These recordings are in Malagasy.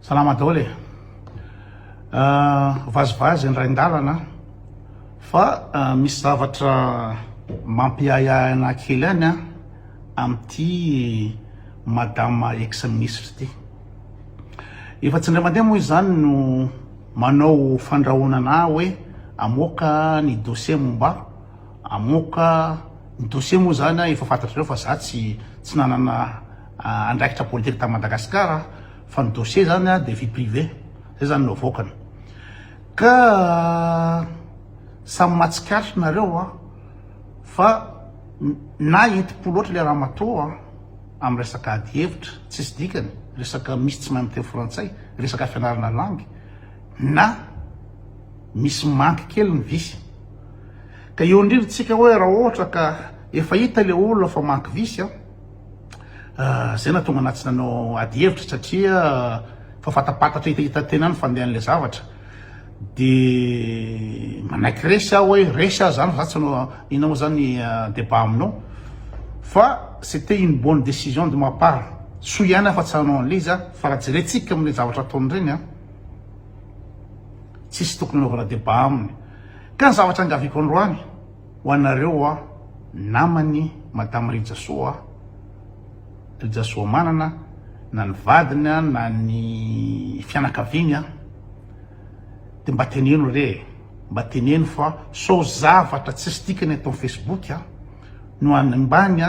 Salama daholo vazivazy ny rain-dalana fa misy zavatra mampiayana kely any amty madama ex-ministre ty. Efa tsy ndray mandeha moa izany no manao fandrahonana hoe amoaka ny dossier momba amoaka ny dossier moa zany efa fantatrareo fa za tsy nanana andraikitra politique ta Madagasikara fa ny dossier zany de vie privée zay zany no avokany ka samy matsikatry nareo fa na enti-po loatra le raha matoa amin'ny resaka ady hevitra tsisy dikany resaka misy tsy mahay miteny frantsay resaka fianarana langy na misy manky kely ny visy ka eo indrindritsika hoe raha ohatra ka efa hita le olona fa manky visy zay na tonga anaty tsy nanao ady hevitra satria fa fatapatatra hita tena any fandehan'le zavatra de manaiky resy hoe resy zany za tsy anao ina moa zany débat aminao fa c'était une bonne décision de ma part so ihany fa tsy hanao an'le izy fa raha jerentsika amin'le zavatra ataony reny tsisy tokony naovana débat aminy ka ny zavatra angaviko androany ho anareo namany madame Rijasoa manana na ny vadiny na ny fianakaviany de mba teneno re mba teneno fa so zavatra tsisy dikany atao Facebook no animbany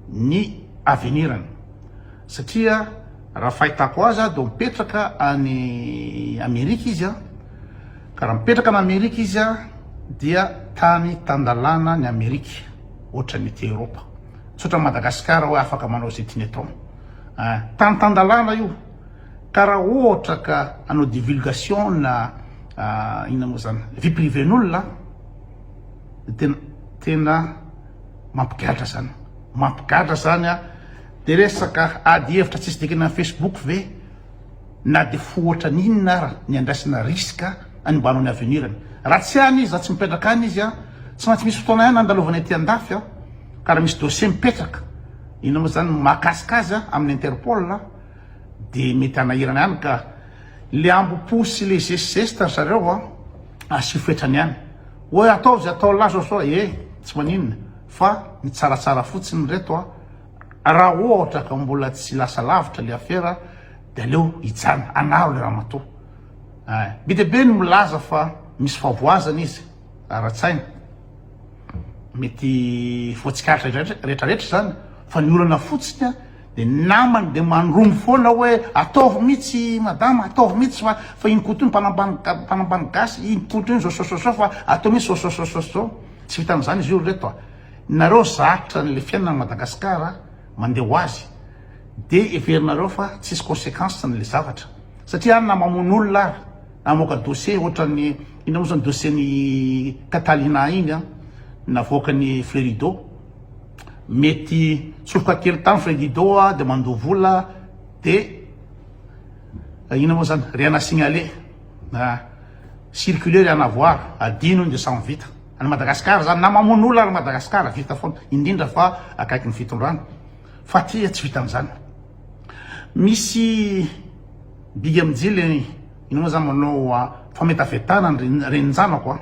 ny avenirany satria raha fahitako azy do mipetraka any Amerika izy ka raha mipetraka any Amerika izy dia tany tandalana ny Amerika ohatra ny Europa tsotra Madagasikara hoe afaka manao zay tiany atao tany tandalana io ka raha ohatra ka anao divulgation na ina moa zany vie privée n'olona tena mampigadra zany de resaka ady hevitra tsisy dikany na Facebook ve na de fohatra n'inona ara ny andraisana riska animbanao ny avenirany raha tsy any izy tsy mipetraka any izy tsy maintsy misy fotoana ihany andalovana aty andafy ka raha misy dossier mipetraka ina moa zany mahakasika azy amin'ny Interpol de mety anahirana ihany ka le amboposy le geste zareo asio fetrany ihany hoe atao zay atao lazo so tsy maninona fa ny tsaratsara fotsiny reto raha ohatra ka mbola tsy lasa lavitra le affaire de aleo hijana anaro le raha matoa be de be ny milaza fa misy favoazana izy ara-tsaina mety voatsikatra rehetrarehetra zany fa ny olana fotsiny de namany de mandromo foana hoe ataovy mihitsy madama ataovy mihitsy fa iny koto ny mpanambany gasy iny poto iny zao fa atao mihitsy zao tsy vita am'zany izy io reto nareo zatra n'le fiainana Madagasikara mandeha ho azy de everinareo fa tsisy conséquence n'le zavatra satria any na mamono olona ary namoaka dossier ohatra ny ina moa zany dossier ny Catalina iny navoaka ny Flerido mety tsofoka kely tany Flerido de mandovola de ina moa zany rien signalé circuler rien à voir adino de sans vita any Madagasikara zany na mamono olona ary Madagasikara vita foana indrindra fa akaiky ny fitondrana fa ty tsy vita am'zany misy bigy amijile ina moa zany manao fametavetana renjanako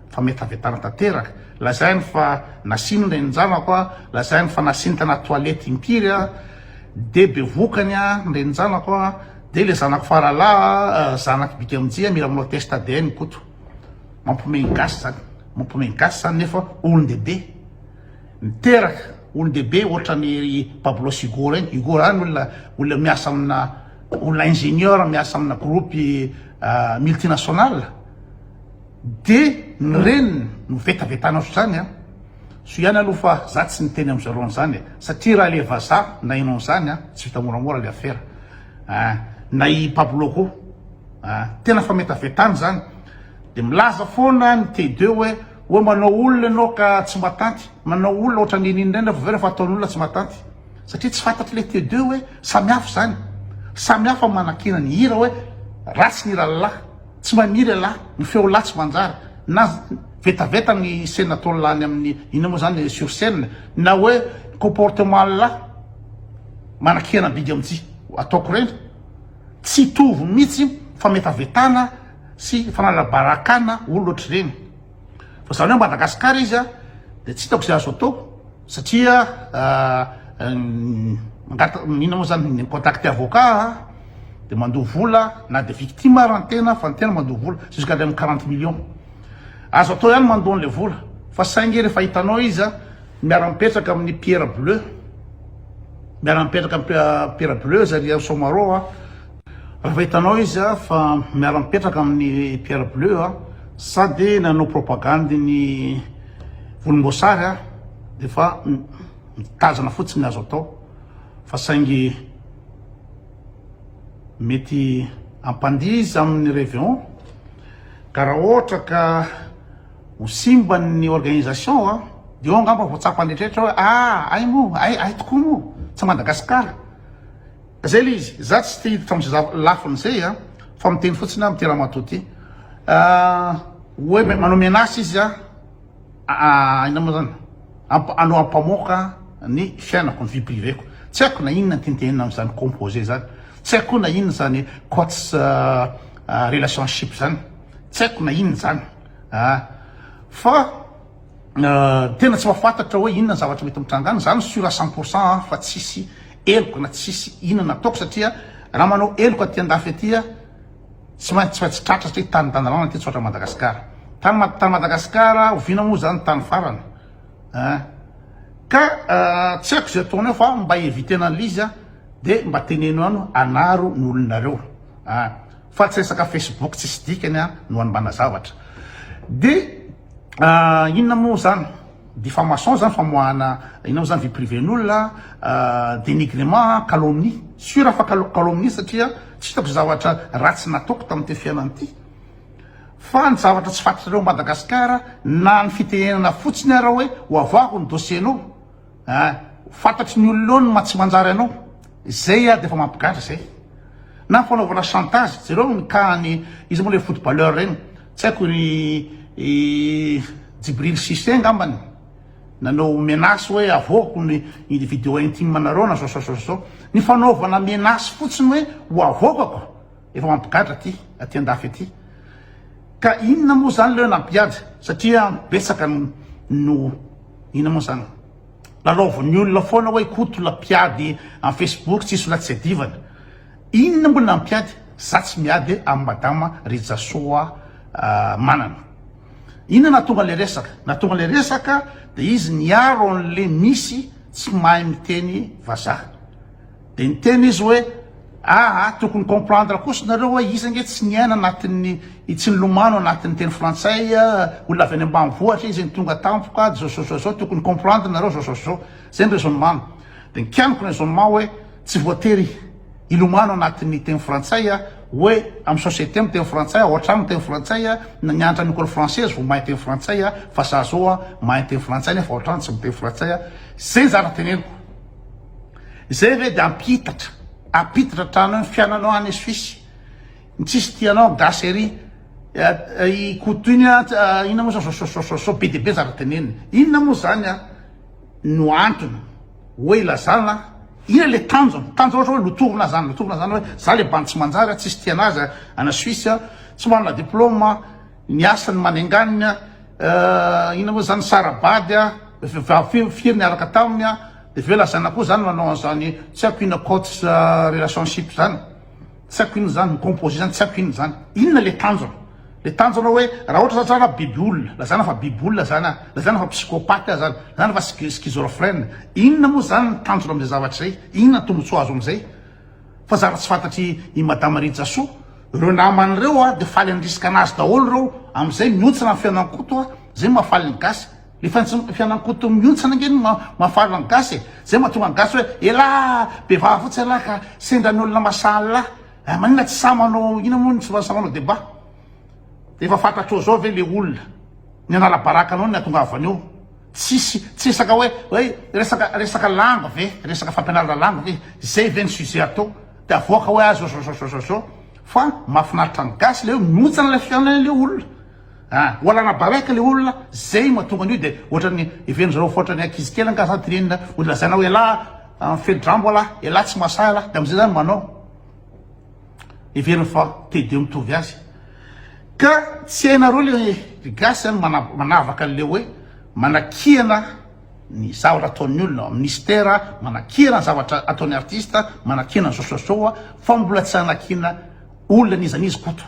fametavetana tanteraka lazainy fa nasiny renjanako lazainy fa nasiny tana toilette impiry de be vokany renjanako de le zanako farala zanaky bigy amijia mila manao test ADN koto mampomeny gasy zany nefa olon-dehibe miteraka olon-dehibe ohatra ny Pablo Sigor any olona miasa amina olona ingénieur miasa amina groupe multinational de ny reniny no vetavetana so zany so ihany aloha fa za tsy niteny am'zareo zany satria raha le vaza na inao zany tsy vita moramora le affaire na i Pablo ko tena fa metavetana zany de milaza foana ny T2 hoe manao olona anao ka tsy matanty manao olona ohatra ninindrendra fa vera fa ataon'olona tsy matanty satria tsy fantatry le T2 hoe samihafa zany samihafa manakina ny hira hoe ratsy ny ralahy tsy maniry lahy ny feo lahy tsy manjary na vetaveta ny scène ataony lany amin'ny ina moa zany sur scène na hoe comportement lahy manakina bigy amitsy ataoko reny tsy tovy mihitsy fametavetana sy fanalabarakana olo ohatr'ireny fa zany hoe Madagasikara izy a de tsy hitako zay azo atao satria inona moa zany ny contacté avocat de mandoha vola na de victime ary antena fa ny tena mandoha vola jusqu'à de 40 millions azo atao ihany mandoha an'le vola fa saingy rehefa hitanao izy a miara-mipetraka amin'ny pierre bleu miara-mipetraka amin'ny pierre bleu zary Somaro rehefa hitanao izy a fa miara-mipetraka amin'ny pierre bleu sady nanao propagande ny volomboasary de fa mitazana fotsiny azo atao fa saingy mety ampandizy amin'ny réunion ka raha ohatra ka ho simba ny organisation de eo angamba voatsapany rehetra hoe ay mo ay tokoa mo tsy Madagasikara zay le izy za tsy te hiditra am'zay lafiny zay fa miteny fotsiny mitera matoty hoe manao menace izy ina moa zany anao ampamoaka ny fiainako ny vie priveko tsy haiko na inona tentenina am'zany composé zany tsy haiko na inona zany cots relationship zany tsy haiko na inona zany fa tena tsy mahafantatra hoe inona zavatra mety mitrangana zany sur à 100% fa tsisy eloko na tsisy inona ataoko satria raha manao eloko aty andafy atya tsy maintsy tratra satria tany danalana ty tsotra Madagasikara tany Madagasikara ovina moa zany tany farany ka tsy haiko zay ataonao fa mba evitena an'izy de mba teneno ano anaro ny olonareo fa tsy resaka Facebook tsisy dikany no anmbana zavatra de inona moa zany diffamation zany famoahana inona moa zany vie privée n'olona dénigrement calomnie sur fa calomnie satria tsy hitako zavatra ratsy nataoko tamin'ity fiainany ity fa ny zavatra tsy fantatrareo Madagasikara na ny fitenenana fotsiny raha hoe ho avako ny dossiernao fantatry ny olonao no tsy manjary anao zay de fa mampigatra zay na fanaovana chantage zareo mikahany izy moa le footballeur reny tsy haiko ny Djibril Cissé ngambany nanao menace hoe avoko ny vidéo intime nareo na so ny fanaovana menace fotsiny hoe ho avokako efa mampigatra aty andafy aty ka inona moa zany leo nampiady satria betsaka no inona moa zany lalaovany olona foana hoe kotola piady amin'ny Facebook tsisy ola tsy adivana inona mbola nampiady za tsy miady amin'ny madama Ritsasoa manana inona natonga le resaka de izy niaro an'le misy tsy mahay miteny vazaha de niteny izy hoe tokony comprendre kosa nareo hoe izy nge tsy niaina anatin'ny tsy nilomano anatin'ny teny frantsay olona avy any ambanivohatra izy ny tonga tampoka zao tokony comprendre nareo zao zay ny raisonnement de nikianiko raisonnement hoe tsy voatery ilomano anatin'ny teny frantsay hoe amin'ny société amin'ny teny frantsay ohatrano teny frantsay na nianatra amin'ny école française vao mahay teny frantsay fa za zao mahay teny frantsay nefa ohatrano tsy miteny frantsay zay zara teneniko zay ve de ampitatra trano ny fiainanao any Suisse tsisy tianao gasery ikotoiny inona moa so be deaibe zara tenenina inona moa zany no antony hoe ilazana ina le tanjona ohatra hoe lotorona zany hoe za le bany tsy manjary tsisy tianazy ana Suisse tsy manana diplôme ny asany manenganina inona moa zany sarabady firy niaraka taminy de ve lazana koa zany manao an'zany tsy haiko ina coach relationship zany tsy haiko ina zany composé zany tsy haiko ina zany inona le tanjona hoe raha ohatra zana biby olona lazana fa biby olona zany lazana fa psychopathe zany lazana fa schizophrène inona moa zany ny tanjona am'zay zavatra zay inona ny tombotsoa azo am'zay fa zara tsy fantatry i madame Ritsasoa reo namany reo de faly andrisika anazy daholo reo am'izay miontsana ny fianan-koto zay mahafaly ny gasy le fianan-koto miontsana ngeny mahafaly ny gasy zay mahatonga ny gasy hoe ela bevava fotsy ala ka sendran'olona masaly lahy manina tsy samanao ina moa tsy samanao débat de efa fantatro zao ve le olona ny anala baraka anao ny atongavan'io tsisy resaka hoe resaka langue ve resaka fampianarana langue ve zay ve ny sujet atao de avoaka hoe azo zao fa mahafinaritra ny gasy le miontsana le fiainan'le olona hoalana baraka le olona zay mahatonga an'io de ohatrany iveny zareo fotrany ankizy kely anka sady tirenina olona zana hoe la fedrambo ala ela tsy masala de am'izay zany manao everiny fa T2 mitovy azy ka tsy hainareo le gasy any manavaka an'le hoe manakihana ny zavatra ataon'ny olona ministera, manakihana ny zavatra ataon'ny artista, manakihana ny sososoa fa mbola tsy anakihana olona nizanizy koto.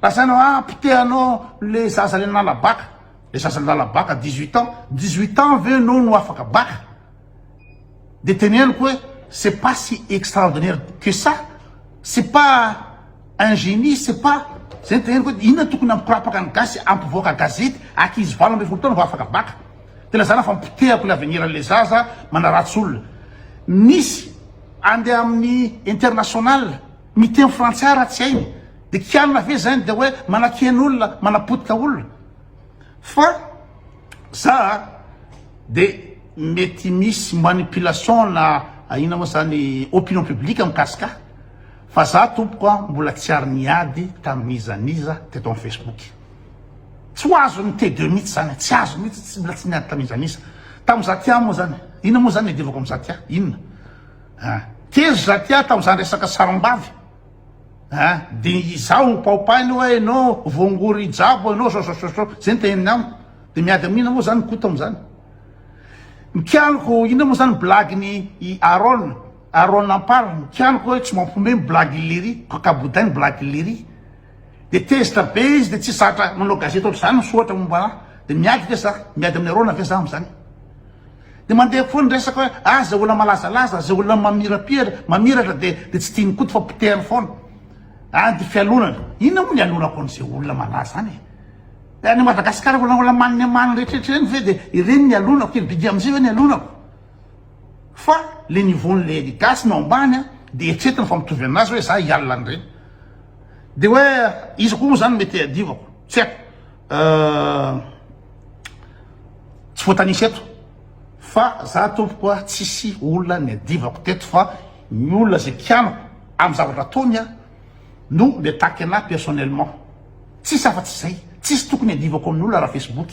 Lasanao pitehanao le zaza le nala baka, le zaza le nala baka 18 ans, 18 ans ve no no afaka baka. De teneniko hoe c'est pas si extraordinaire que ça, c'est pas un génie, c'est pas zay teneniko hoe inona tokony ampikorapaka ny gasy ampivoaka gazety akizy valo ambin'ny folo taona vao afaka baka. Tena zana fa mpitehako le aveniran'le zaza manaratsy olona. Misy andeha amin'ny international miteny frantsay raha tsy hainy de kianina ve zany de hoe manakian'olona manapotika olona fa za de mety misy manipulation na ina moa zany opinion publique mikasika fa za tompoko mbola tsy ary niady tamin'izaniza teto amin'ny Facebook. Tsy ho azo ny T2 mihitsy zany, tsy azo mihitsy, tsy mbola tsy niady tamin'izaniza. Tamin'ny Zatia moa zany, inona moa zany edevako amin'ny Zatia? Inona? Tezo Zatia tamin'izany resaka saram-bavy. De izaho paopainy hoe no vongory jabo anao so zay ny teneny amiko de miady amin'ina moa zany koto am'zany. Mikianiko inona moa zany blague ny Aaron Ampar, mikianiko hoe tsy mampome blague Liry, kakabodainy blague Liry. De tezitra be izy de tsy satra manao gazety ohatry zany misoatra momba de miady ve za miady amin'ny Arona ve za am'zany. De mandeha foana resaka hoe zay olona malazalaza, zay olona mamiratra de tsy tiany koto fa potehany foana. De fialonana, inona moa ny alonako an'izay olona malaza zany e? Any Madagasikara olona manina rehetrarehetra reny ve de ireny ny alonako, kely bidy am'izay hoe ny alonako. Fa le niveaun'le gasy no ambany de etretina fa mitovy aminazy hoe za hialina an'ireny. De hoe izy koa moa zany mety adivako, tsy haiko tsy voatanisa eto fa za tompoko tsisy olona ny adivako teto fa ny olona zay kianako amin'ny zavatra ataony no le taky ana personnellement. Tsisy afa-tsy zay, tsisy tokony adivako amin'ny olona raha Facebook.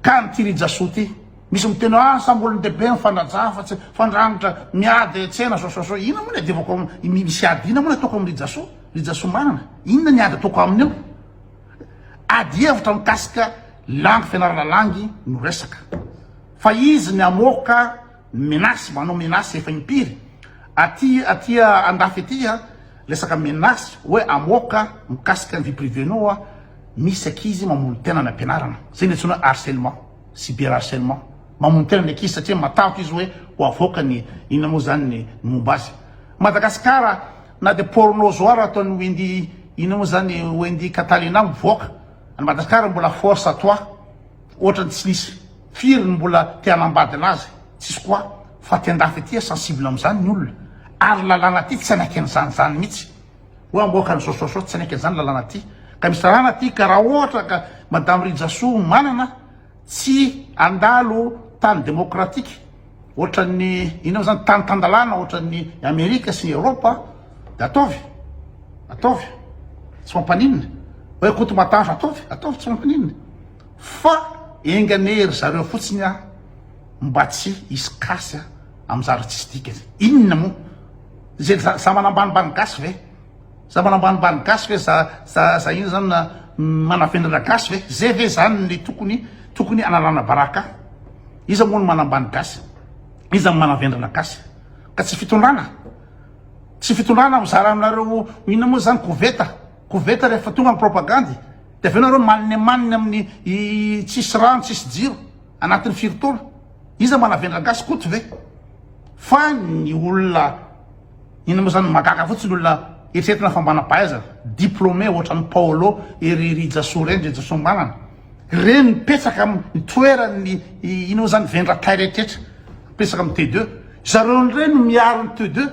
Ka nytirijaso ty misy miteny samby olony dehibe mifandraja fa tsy fandrangitra miady tsena so inona moa ny adivako misy ady, inona moa ny ataoko amin'ny rijaso manana, inona ny ady ataoko aminy eo? Ady hevitra mikasika langy fianarana langy no resaka fa izy ny amoaka menasy, manao menasy efa impiry aty andafy aty resaka menasy hoe amoaka mikasika ny vie privénao misy akizy mamono tena ny ampianarana, zay ny antsoina harcèlement, cyberharcèlement. Mamono tena ny akizy satria matahotra izy hoe ho avoaka ny inona moa zany ny momba azy. Madagasikara na de porno zoara ataony Wendy inona moa zany Wendy Catalina mivoaka. Any Madagasikara mbola force à toi, ohatrany tsy nisy firy ny mbola te hanambady anazy, tsisy koa fa ty andafy aty sensible am'izany ny olona. Ary lalàna ty tsy anaky an'izany mihitsy hoe amboaka ny sososo tsy anaky an'izany lalàna ty. Ka misy lalàna ty ka raha ohatra ka Madame Rijaso manana tsy andalo tany démocratique ohatran'ny inona zany tany tandalana ohatran'ny Amerika sy Europa de ataovy tsy mampaninina hoe koto matanjo ataovy tsy mampaninina fa enganery zareo fotsiny mba tsy hisy kasy am'zary tsisy dika. Inona moa zay za manambanimbany gasy ve, za manambanimbany gasy ve za ino zany na manafendrana gasy ve, zay ve zany ny tokony analana baraka. Iza moa no manambany gasy, iza manavendrana gasy ka tsy fitondrana mizara aminareo inona moa zany koveta rehefa tonga ny propagandy de aveo nareo maniny amin'ny tsisy rano tsisy jiro anatin'ny firitaona. Iza manavendrana gasy koto ve fa ny olona inona moa zany magaka fotsiny olona eritreretina fambanam-pahaizana diplômé ohatran'ny Paolo Rijaso Rijaso manana reny mipetraka amin'ny toerany inona moa zany vendratay rehetrarehetra mipetraka amin'ny T2 zareo reny miaro ny T2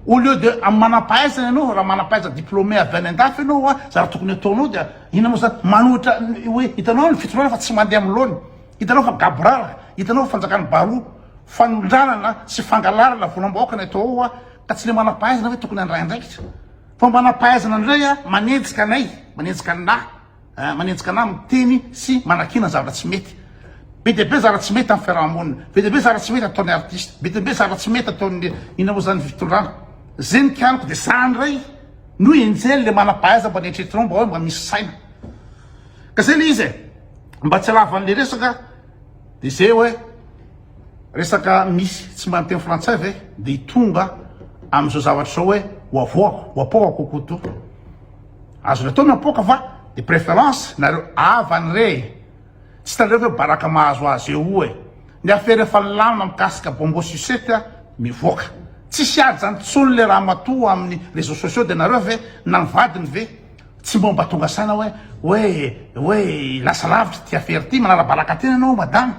au lieu de amin'ny manam-pahaizana ianao raha manam-pahaizana diplômé avy any andafy ianao zara tokony ataonao de inona moa zany manohitra hoe hitanao ny fitondrana fa tsy mandeha amin'ny laony, hitanao fa gaborara, hitanao fa fanjakany baro fanondranana sy fangalarana volam-bahoaka ny atao ka tsy le manam-pahaizana hoe tokony andray andraikitra fa manam-pahaizana indray manenjika anay, manenjika anah, manenjika anah miteny sy manakina zavatra tsy mety. Be dia be zavatra tsy mety amin'ny fiarahamonina, be dia be zavatra tsy mety ataon'ny artiste, be dia be zavatra tsy mety ataon'ny inona moa zany fitondrana. Zay ny kianiko de za ndray noho enjely le manam-pahaiza mba nietretinao mba hoe mba misy saina ka zay le izy mba tsy alavan'le resaka de zay hoe resaka misy tsy mba miteny frantsay ve de hitonga am'izao zavatra zao hoe hoavoako hoapoka kokoto azony atao miapoka fa de préférence nareo avany re tsy tanareo hoe baraka mahazo azy eo io e ny affaire efa lamina mikasika bombo susety mivoaka tsisy ady zany tsony le raha matoa amin'ny réseaux sociaux de nareo ve nanivadiny ve tsy momba tonga saina hoe lasa lavitra ty affaire ty manara-baraka tena anao madame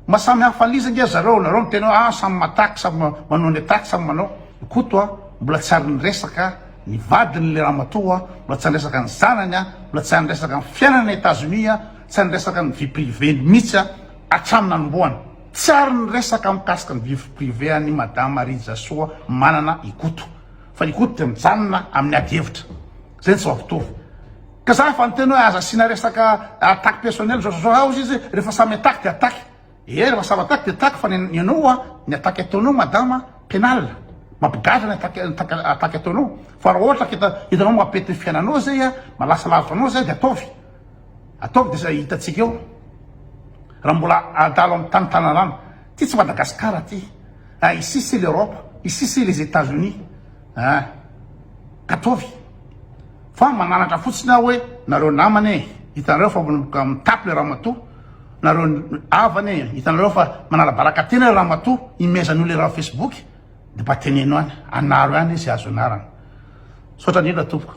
masamy hafa liza nge zareo nareo miteny hoe samy mataky samy manao ny ataky samy manao koto mbola tsy ary niresaka ny vadiny le raha matoa mbola tsy niresaka ny zanany mbola tsy niresaka ny fiainana États-Unis tsy niresaka ny vie privée mihitsy atramina anomboany tsy ary niresaka mikasika ny vie privée any madame Marie Jasoa manana ikoto fa ikoto de mijanona amin'ny ady hevitra zay tsy vavitovy ka za fa niteny hoe aza asina resaka attaque personnel zao ao izy rehefa samy attaque de attaque rehefa samy attaque de attaque fa ny anao ny attaque ataonao madame pénal mampigadra ny attaque ataonao fa raha ohatra hitanao mampety ny fiainanao zay malasa lavitra anao zay de ataovy de zay hitatsika eo raha mbola adalo amin'ny tanitanarano ty tsy Madagasikara ty ici c'est l'Europe ici c'est les États-Unis kataovy fa mananatra fotsiny aho hoe nareo namany hitanareo fa mitapy le raha matoa nareo avany hitanareo fa manala-baraka tena le raha matoa imezan'io le raha Facebook de mba teneno any anaro any izy azo anarana sotra indrindra tompoko